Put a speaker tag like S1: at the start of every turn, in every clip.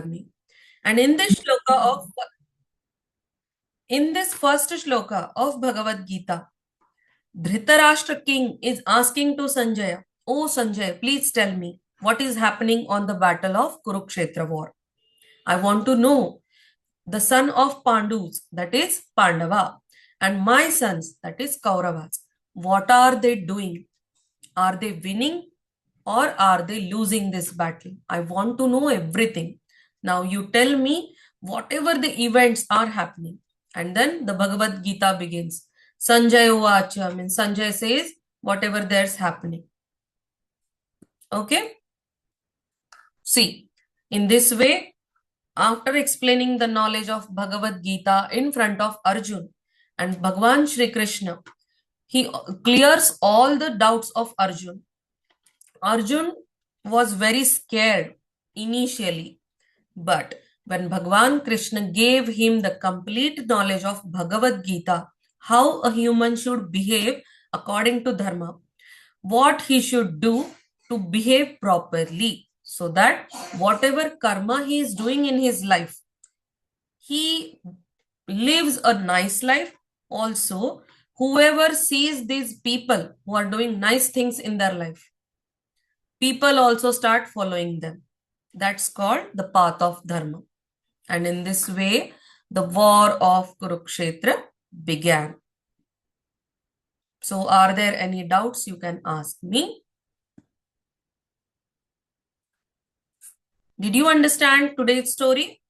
S1: Agni. And in this first shloka of Bhagavad Gita, Dhritarashtra king is asking to Sanjaya, "Oh Sanjay, please tell me what is happening on the battle of Kurukshetra war. I want to know the son of Pandus, that is Pandava, and my sons, that is Kauravas. What are they doing? Are they winning or are they losing this battle? I want to know everything. Now you tell me whatever the events are happening." And then the Bhagavad Gita begins. Sanjay Uvacha means Sanjay says whatever there's happening. Okay? See, in this way, after explaining the knowledge of Bhagavad Gita in front of Arjun and Bhagwan Shri Krishna, he clears all the doubts of Arjun. Arjun was very scared initially, but when Bhagwan Krishna gave him the complete knowledge of Bhagavad Gita, how a human should behave according to Dharma, what he should do to behave properly, so that whatever karma he is doing in his life, he lives a nice life. Also, whoever sees these people who are doing nice things in their life, people also start following them. That's called the path of Dharma. And in this way, the war of Kurukshetra began. So, are there any doubts? You can ask me. Did you understand today's story?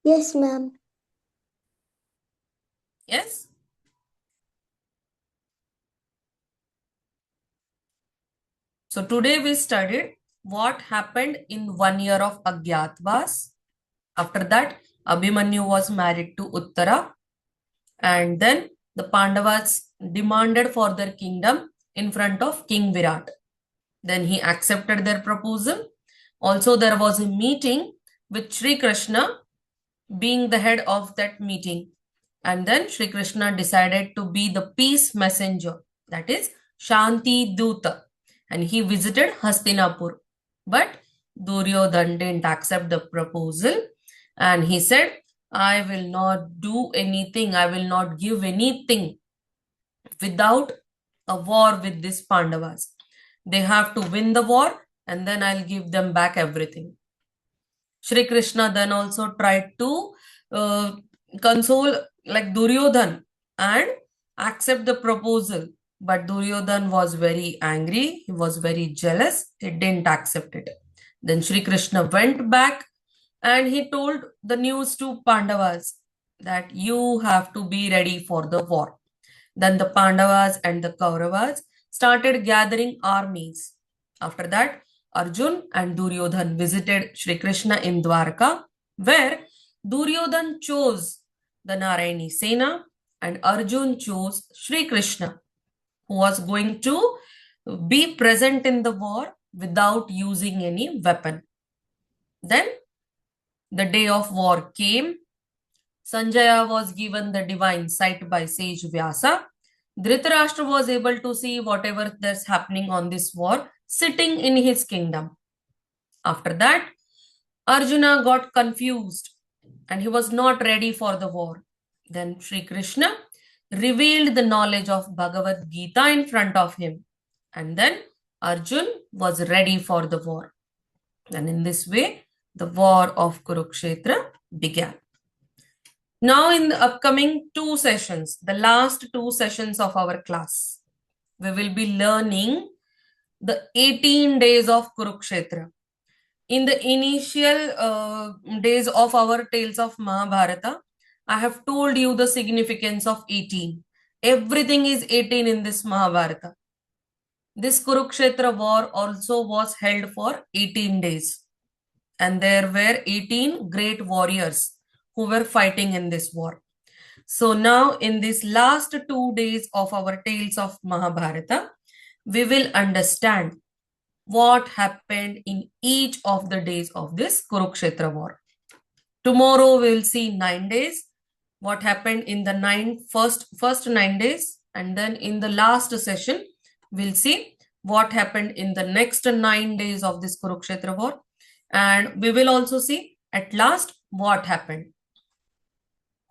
S2: Yes, ma'am.
S1: Yes? So, today we studied what happened in 1 year of Agyatvas. After that, Abhimanyu was married to Uttara. And then the Pandavas demanded for their kingdom in front of King Virat. Then he accepted their proposal. Also, there was a meeting with Sri Krishna being the head of that meeting. And then Sri Krishna decided to be the peace messenger, that is Shanti Duta. And he visited Hastinapur. But Duryodhana didn't accept the proposal. And he said, "I will not do anything. I will not give anything without a war with these Pandavas. They have to win the war and then I'll give them back everything." Shri Krishna then also tried to console like Duryodhan and accept the proposal. But Duryodhan was very angry. He was very jealous. He didn't accept it. Then Shri Krishna went back and he told the news to Pandavas that you have to be ready for the war. Then the Pandavas and the Kauravas started gathering armies. After that, Arjun and Duryodhan visited Shri Krishna in Dwarka, where Duryodhan chose the Narayani Sena and Arjun chose Shri Krishna, who was going to be present in the war without using any weapon. Then the day of war came. Sanjaya was given the divine sight by sage Vyasa. Dhritarashtra was able to see whatever that's happening on this war sitting in his kingdom. After that, Arjuna got confused and he was not ready for the war. Then Sri Krishna revealed the knowledge of Bhagavad Gita in front of him. And then Arjun was ready for the war. And in this way, the war of Kurukshetra began. Now, in the upcoming 2 sessions, the last 2 sessions of our class, we will be learning the 18 days of Kurukshetra. In the initial days of our tales of Mahabharata, I have told you the significance of 18. Everything is 18 in this Mahabharata. This Kurukshetra war also was held for 18 days. And there were 18 great warriors who were fighting in this war. So now in these last 2 days of our tales of Mahabharata, we will understand what happened in each of the days of this Kurukshetra war. Tomorrow we will see 9 days, what happened in the first 9 days, and then in the last session we'll see what happened in the next 9 days of this Kurukshetra war. And we will also see at last what happened,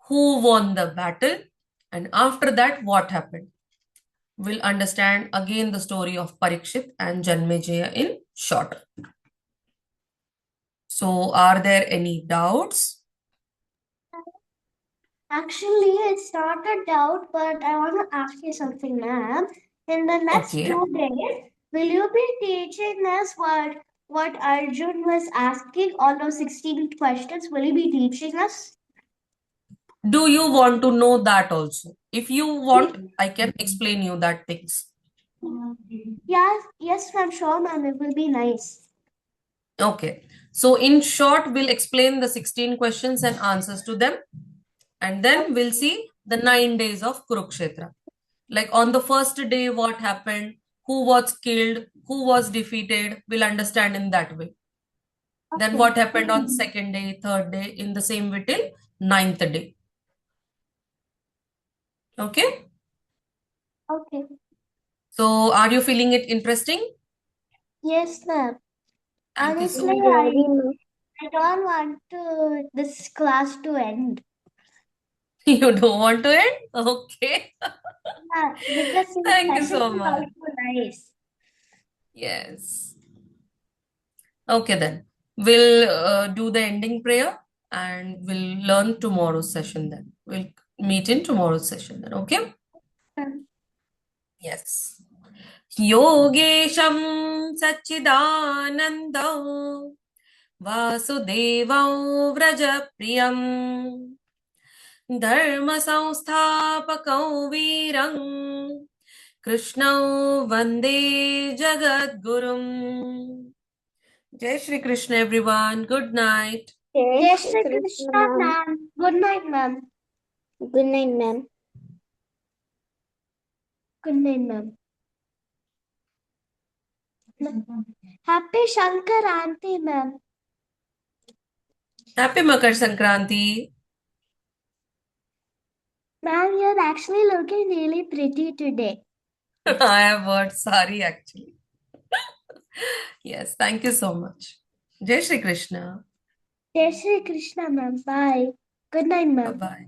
S1: who won the battle, and after that, what happened. We'll understand again the story of Parikshit and Janmejaya in short. So, are there any doubts?
S2: Actually, it's not a doubt, but I want to ask you something, ma'am. In the next
S1: Okay.
S2: 2 days, will you be teaching us what Arjun was asking, all those 16 questions? Will you be teaching us?
S1: Do you want to know that also? If you want, I can explain you that things.
S2: Yes, ma'am, sure, ma'am. It will be nice.
S1: Okay. So in short, we'll explain the 16 questions and answers to them. And then we'll see the 9 days of Kurukshetra. Like on the first day, what happened, who was killed, who was defeated, we'll understand in that way. Then what happened on second day, third day, in the same way till 9th day. Okay?
S2: Okay.
S1: So are you feeling it interesting?
S2: Yes, ma'am.
S1: Thank you so
S2: Honestly,
S1: much.
S2: I don't want this class to end.
S1: You don't want to end? Okay.
S2: Yeah, because this
S1: Thank you
S2: session
S1: so
S2: is
S1: much.
S2: also nice.
S1: Yes. Okay, then. We'll do the ending prayer and we'll learn tomorrow's session then. We'll meet in tomorrow's session then. Okay?
S2: Ma'am.
S1: Yes. Yogesham Sachidanandam Vasudevam Vrajapriyam Dharma Samsthapakam Viram Krishnam Vande Jagadgurum. Jai Shri Krishna, everyone. Good night.
S2: Jai Shri Krishna, ma'am. Good night, ma'am.
S3: Good night, ma'am.
S2: Good night, ma'am. Happy Shankaranti, ma'am.
S1: Happy Makar Sankranti.
S2: Ma'am, you're actually looking really pretty today.
S1: I have heard sari actually. Yes, thank you so much. Jai Shri Krishna.
S2: Jai Shri Krishna, ma'am. Bye. Good night,
S1: Bye
S2: ma'am.
S1: bye.